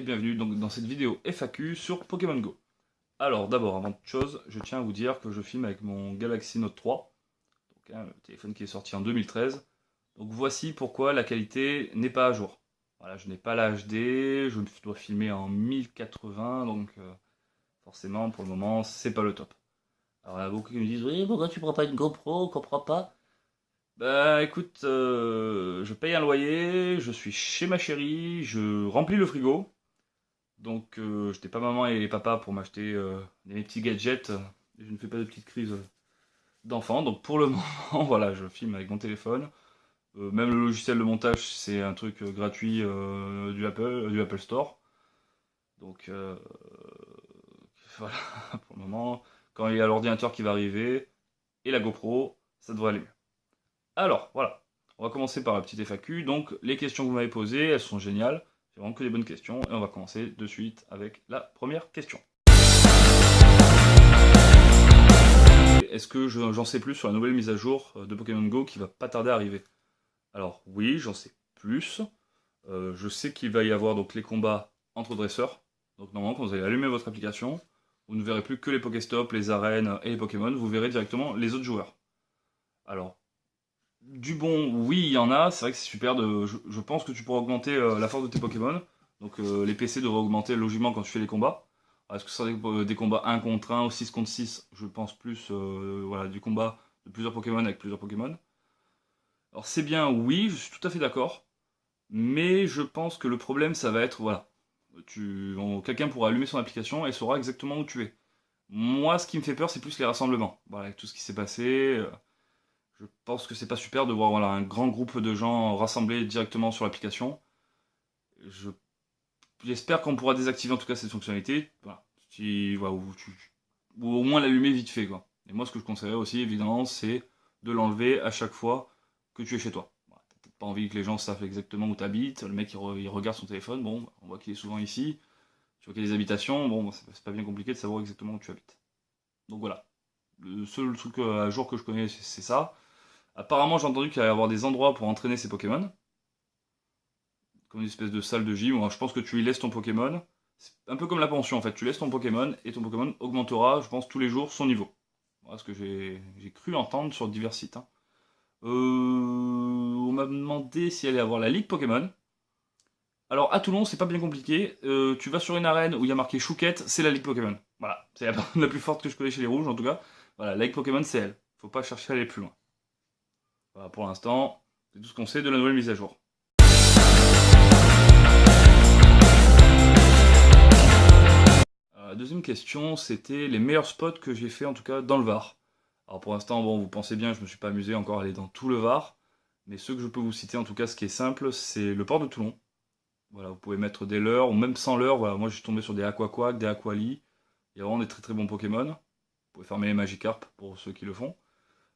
bienvenue donc dans cette vidéo FAQ sur Pokémon Go. Alors d'abord, avant toute chose, je tiens à vous dire que je filme avec mon Galaxy Note 3, donc, le téléphone qui est sorti en 2013. Donc voici pourquoi la qualité n'est pas à jour. Voilà, je n'ai pas la HD, je dois filmer en 1080, donc forcément pour le moment c'est pas le top. Alors il y en a beaucoup qui me disent oui, pourquoi tu prends pas une GoPro, on comprend pas. Bah écoute, je paye un loyer, je suis chez ma chérie, je remplis le frigo. Donc je n'ai pas maman et papa pour m'acheter des petits gadgets. Et je ne fais pas de petites crises d'enfant. Donc pour le moment, voilà, je filme avec mon téléphone. Même le logiciel de montage, c'est un truc gratuit du Apple Store. Donc voilà, pour le moment, quand il y a l'ordinateur qui va arriver et la GoPro, ça devrait aller mieux. Alors voilà, on va commencer par la petite FAQ. Donc les questions que vous m'avez posées, elles sont géniales. C'est vraiment que des bonnes questions. Et on va commencer de suite avec la première question. Est-ce que j'en sais plus sur la nouvelle mise à jour de Pokémon Go qui va pas tarder à arriver? Alors oui, j'en sais plus. Je sais qu'il va y avoir donc les combats entre dresseurs. Donc normalement, quand vous allez allumer votre application, vous ne verrez plus que les Pokéstop, les arènes et les Pokémon. Vous verrez directement les autres joueurs. Alors, du bon, oui, il y en a. C'est vrai que c'est super. Je pense que tu pourras augmenter la force de tes Pokémon. Donc les PC devraient augmenter logiquement quand tu fais les combats. Alors, est-ce que ce sera des combats 1 contre 1 ou 6 contre 6? Je pense plus voilà, du combat de plusieurs Pokémon avec plusieurs Pokémon. Alors c'est bien, oui, je suis tout à fait d'accord. Mais je pense que le problème, ça va être, voilà, quelqu'un pourra allumer son application et saura exactement où tu es. Moi, ce qui me fait peur, c'est plus les rassemblements. Voilà, avec tout ce qui s'est passé, je pense que c'est pas super de voir voilà, un grand groupe de gens rassemblés directement sur l'application. Je- J'espère qu'on pourra désactiver en tout cas cette fonctionnalité. Voilà, voilà, ou au moins l'allumer vite fait, quoi. Et moi, ce que je conseillerais aussi, évidemment, c'est de l'enlever à chaque fois que tu es chez toi. Voilà, t'as peut-être pas envie que les gens savent exactement où tu habites. Le mec, il regarde son téléphone. Bon, on voit qu'il est souvent ici. Tu vois qu'il y a des habitations. Bon, c'est pas bien compliqué de savoir exactement où tu habites. Donc voilà. Le seul truc à jour que je connais, c'est ça. Apparemment, j'ai entendu qu'il allait y avoir des endroits pour entraîner ces Pokémon. Comme une espèce de salle de gym. Je pense que tu y laisses ton Pokémon. C'est un peu comme la pension en fait. Tu laisses ton Pokémon et ton Pokémon augmentera, je pense, tous les jours son niveau. Voilà ce que j'ai cru entendre sur divers sites, hein. On m'a demandé si elle allait avoir la Ligue Pokémon. Alors à Toulon, c'est pas bien compliqué. Tu vas sur une arène où il y a marqué Chouquette, c'est la Ligue Pokémon. Voilà, c'est la personne la plus forte que je connais chez les rouges en tout cas. Voilà, la Ligue Pokémon, c'est elle. Faut pas chercher à aller plus loin. Voilà, pour l'instant, c'est tout ce qu'on sait de la nouvelle mise à jour. La deuxième question, c'était les meilleurs spots que j'ai fait en tout cas dans le Var. Alors pour l'instant, bon, vous pensez bien, je me suis pas amusé encore à aller dans tout le Var, mais ceux que je peux vous citer en tout cas, ce qui est simple, c'est le port de Toulon. Voilà, vous pouvez mettre des leurres ou même sans leurres. Voilà, moi je suis tombé sur des Aquaquack, des Aquali. Il y a vraiment des très très bons Pokémon. Vous pouvez fermer les Magikarp pour ceux qui le font.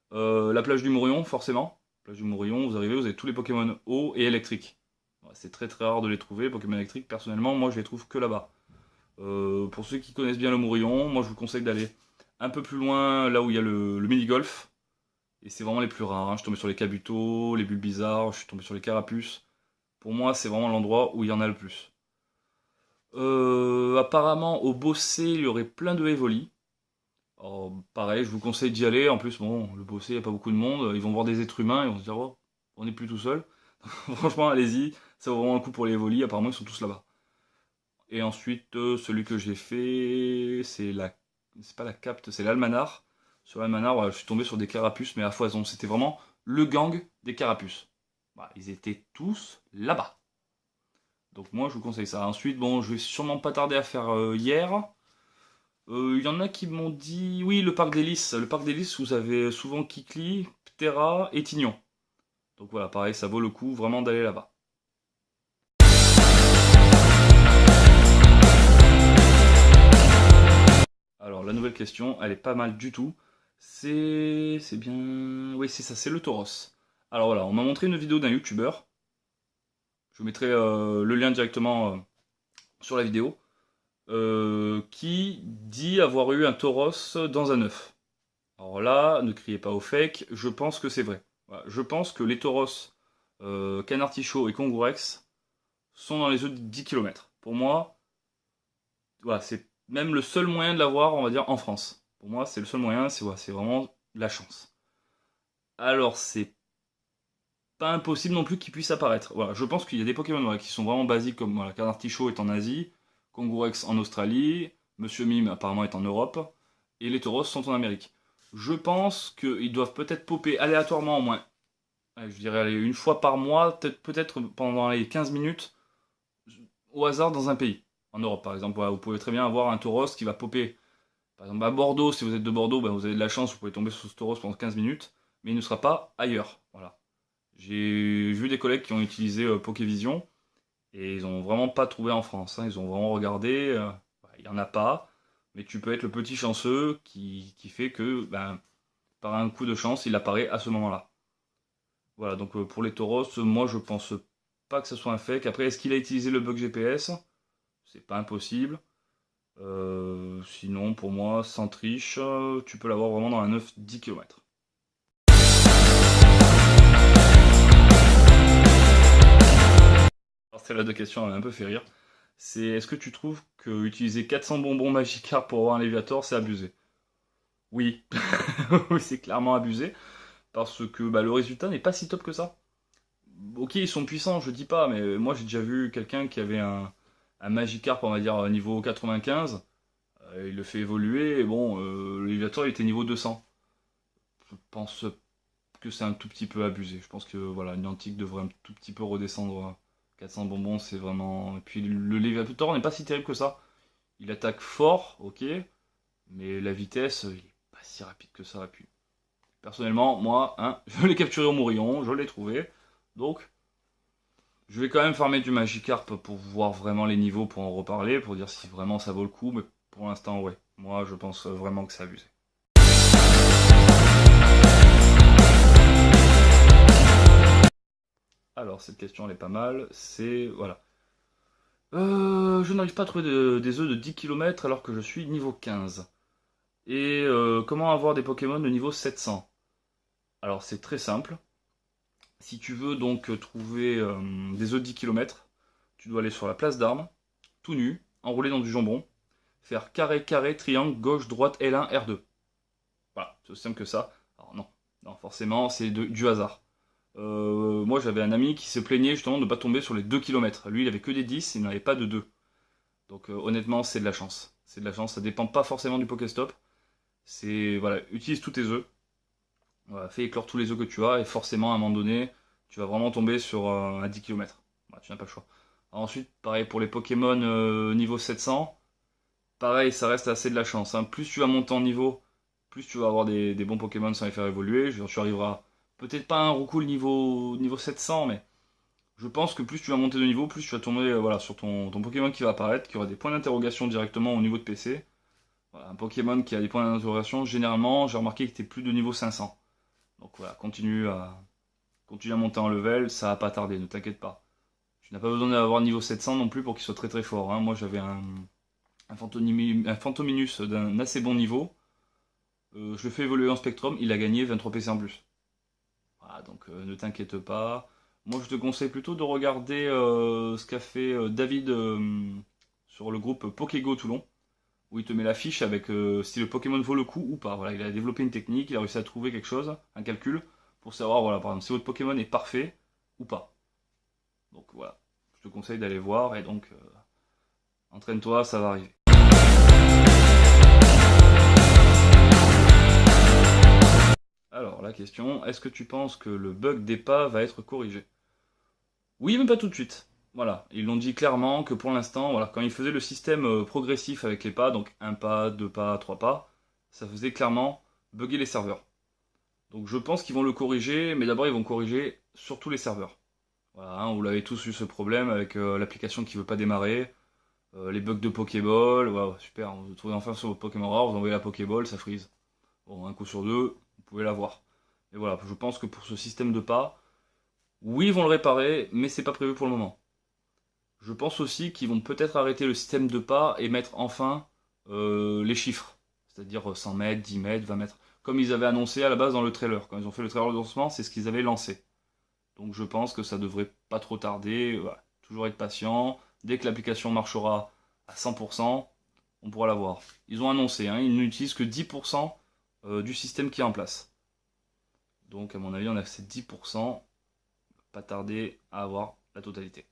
La plage du Mourillon, forcément. Plage du Mourillon, vous arrivez, vous avez tous les Pokémon eau et électrique. Voilà, c'est très très rare de les trouver, Pokémon électriques. Personnellement, moi je les trouve que là-bas. Pour ceux qui connaissent bien le Mourillon, moi je vous conseille d'aller un peu plus loin, là où il y a le mini-golf. Et c'est vraiment les plus rares, hein. Je suis tombé sur les Kabuto, les Bulbizarre, je suis tombé sur les Carapuce. Pour moi, c'est vraiment l'endroit où il y en a le plus. Apparemment, au Bossé, il y aurait plein de Evoli. Alors, pareil, je vous conseille d'y aller. En plus, bon, le Bossé, il n'y a pas beaucoup de monde. Ils vont voir des êtres humains, ils vont se dire, oh, on n'est plus tout seul. Franchement, allez-y, ça vaut vraiment le coup pour les Evoli. Apparemment, ils sont tous là-bas. Et ensuite, celui que j'ai fait, c'est pas la Capte, c'est l'Almanar. Sur l'Almanar, voilà, je suis tombé sur des carapuces, mais à foison. C'était vraiment le gang des carapuces. Voilà, ils étaient tous là-bas. Donc moi, je vous conseille ça. Ensuite, bon, je vais sûrement pas tarder à faire hier. Il y en a qui m'ont dit, oui, le parc d'hélice. Le parc d'hélice, vous avez souvent Kikli, Ptera et Tignon. Donc voilà, pareil, ça vaut le coup vraiment d'aller là-bas. Alors, la nouvelle question, elle est pas mal du tout. C'est bien... Oui, c'est ça, c'est le Tauros. Alors voilà, on m'a montré une vidéo d'un youtubeur. Je vous mettrai le lien directement sur la vidéo. Qui dit avoir eu un Tauros dans un œuf. Alors là, ne criez pas au fake, je pense que c'est vrai. Voilà, je pense que les Tauros, Canartichaud et Kongourex sont dans les œufs de 10 km. Pour moi, voilà, c'est même le seul moyen de l'avoir, on va dire, en France. Pour moi, c'est le seul moyen, c'est voilà, c'est vraiment la chance. Alors, c'est pas impossible non plus qu'il puisse apparaître. Voilà, je pense qu'il y a des Pokémon voilà, qui sont vraiment basiques, comme voilà, Canartichaud est en Asie, Kangourex en Australie, Monsieur Mime apparemment est en Europe, et les Tauros sont en Amérique. Je pense qu'ils doivent peut-être popper aléatoirement au moins, allez, je dirais allez, une fois par mois, peut-être pendant les 15 minutes, au hasard dans un pays. En Europe par exemple, voilà, vous pouvez très bien avoir un Tauros qui va popper. Par exemple à Bordeaux, si vous êtes de Bordeaux, ben, vous avez de la chance, vous pouvez tomber sur ce Tauros pendant 15 minutes, mais il ne sera pas ailleurs. Voilà. J'ai vu des collègues qui ont utilisé Pokévision et ils ont vraiment pas trouvé en France, hein. Ils ont vraiment regardé, il y en a pas, mais tu peux être le petit chanceux qui fait que, ben, par un coup de chance, il apparaît à ce moment-là. Voilà, donc pour les Tauros, moi je pense pas que ce soit un fake. Après, est-ce qu'il a utilisé le bug GPS? C'est pas impossible. Sinon, pour moi, sans triche, tu peux l'avoir vraiment dans un 9-10 km. Alors, celle-là de question elle m'a un peu fait rire. C'est est-ce que tu trouves que utiliser 400 bonbons Magikarp pour avoir un Léviator, c'est abusé? Oui, oui, c'est clairement abusé, parce que bah, le résultat n'est pas si top que ça. Ok, ils sont puissants, je dis pas, mais moi j'ai déjà vu quelqu'un qui avait un Magikarp, on va dire, niveau 95, il le fait évoluer, et bon, le Léviator il était niveau 200. Je pense que c'est un tout petit peu abusé. Je pense que voilà, une antique devrait un tout petit peu redescendre. 400 bonbons, c'est vraiment. Et puis le Léviator n'est pas si terrible que ça. Il attaque fort, ok, mais la vitesse, il est pas si rapide que ça. Et puis, personnellement, moi, hein, je l'ai capturé au Mourillon, je l'ai trouvé. Donc, je vais quand même farmer du Magikarp pour voir vraiment les niveaux, pour en reparler, pour dire si vraiment ça vaut le coup. Mais pour l'instant, ouais. Moi, je pense vraiment que c'est abusé. Alors, cette question, elle est pas mal. C'est. Voilà. Je n'arrive pas à trouver des œufs de 10 km alors que je suis niveau 15. Et comment avoir des Pokémon de niveau 700? Alors, c'est très simple. Si tu veux donc trouver des œufs de 10 km, tu dois aller sur la place d'armes, tout nu, enroulé dans du jambon, faire carré, carré, triangle, gauche, droite, L1, R2. Voilà, c'est aussi simple que ça. Alors non, non forcément, c'est du hasard. Moi, j'avais un ami qui se plaignait justement de ne pas tomber sur les 2 km. Lui, il avait que des 10, il n'avait pas de 2. Donc honnêtement, c'est de la chance. C'est de la chance, ça dépend pas forcément du Pokéstop. C'est, voilà, utilise tous tes œufs. Voilà, fais éclore tous les œufs que tu as, et forcément, à un moment donné, tu vas vraiment tomber sur un 10 km. Voilà, tu n'as pas le choix. Ensuite, pareil pour les Pokémon niveau 700. Pareil, ça reste assez de la chance, hein. Plus tu vas monter en niveau, plus tu vas avoir des bons Pokémon sans les faire évoluer. Tu arriveras peut-être pas à un Roucoule niveau 700, mais je pense que plus tu vas monter de niveau, plus tu vas tomber voilà, sur ton Pokémon qui va apparaître, qui aura des points d'interrogation directement au niveau de PC. Voilà, un Pokémon qui a des points d'interrogation, généralement, j'ai remarqué que tu es plus de niveau 500. Donc voilà, continue à monter en level, ça va pas tarder, ne t'inquiète pas. Tu n'as pas besoin d'avoir niveau 700 non plus pour qu'il soit très très fort, hein. Moi j'avais un Fantominus d'un assez bon niveau. Je le fais évoluer en Spectrum, il a gagné 23 PC en plus. Voilà, donc ne t'inquiète pas. Moi je te conseille plutôt de regarder ce qu'a fait David sur le groupe Pokégo Toulon, où il te met la fiche avec si le Pokémon vaut le coup ou pas. Voilà, il a développé une technique, il a réussi à trouver quelque chose, un calcul, pour savoir, voilà, par exemple, si votre Pokémon est parfait ou pas. Donc voilà, je te conseille d'aller voir et donc entraîne-toi, ça va arriver. Alors la question, est-ce que tu penses que le bug des pas va être corrigé? Oui, mais pas tout de suite. Voilà, ils l'ont dit clairement que pour l'instant, voilà, quand ils faisaient le système progressif avec les pas, donc un pas, deux pas, trois pas, ça faisait clairement bugger les serveurs. Donc je pense qu'ils vont le corriger, mais d'abord ils vont corriger sur tous les serveurs. Voilà, hein, vous l'avez tous eu ce problème avec l'application qui veut pas démarrer, les bugs de Pokéball, voilà, super, vous trouvez enfin sur votre Pokémon rare, vous envoyez la Pokéball, ça freeze. Bon, un coup sur deux, vous pouvez l'avoir. Et voilà, je pense que pour ce système de pas, oui, ils vont le réparer, mais c'est pas prévu pour le moment. Je pense aussi qu'ils vont peut-être arrêter le système de pas et mettre enfin les chiffres. C'est-à-dire 100 mètres, 10 mètres, 20 mètres. Comme ils avaient annoncé à la base dans le trailer. Quand ils ont fait le trailer de lancement, c'est ce qu'ils avaient lancé. Donc je pense que ça devrait pas trop tarder. Voilà. Toujours être patient. Dès que l'application marchera à 100%, on pourra l'avoir. Ils ont annoncé, hein, ils n'utilisent que 10% du système qui est en place. Donc à mon avis, on a ces 10%, pas tarder à avoir la totalité.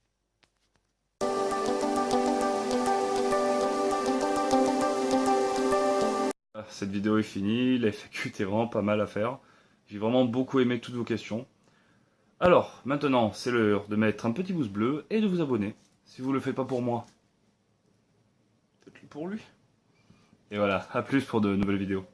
Cette vidéo est finie, la FAQ était vraiment pas mal à faire. J'ai vraiment beaucoup aimé toutes vos questions. Alors, maintenant, c'est l'heure de mettre un petit pouce bleu et de vous abonner. Si vous ne le faites pas pour moi, faites-le pour lui. Et voilà, à plus pour de nouvelles vidéos.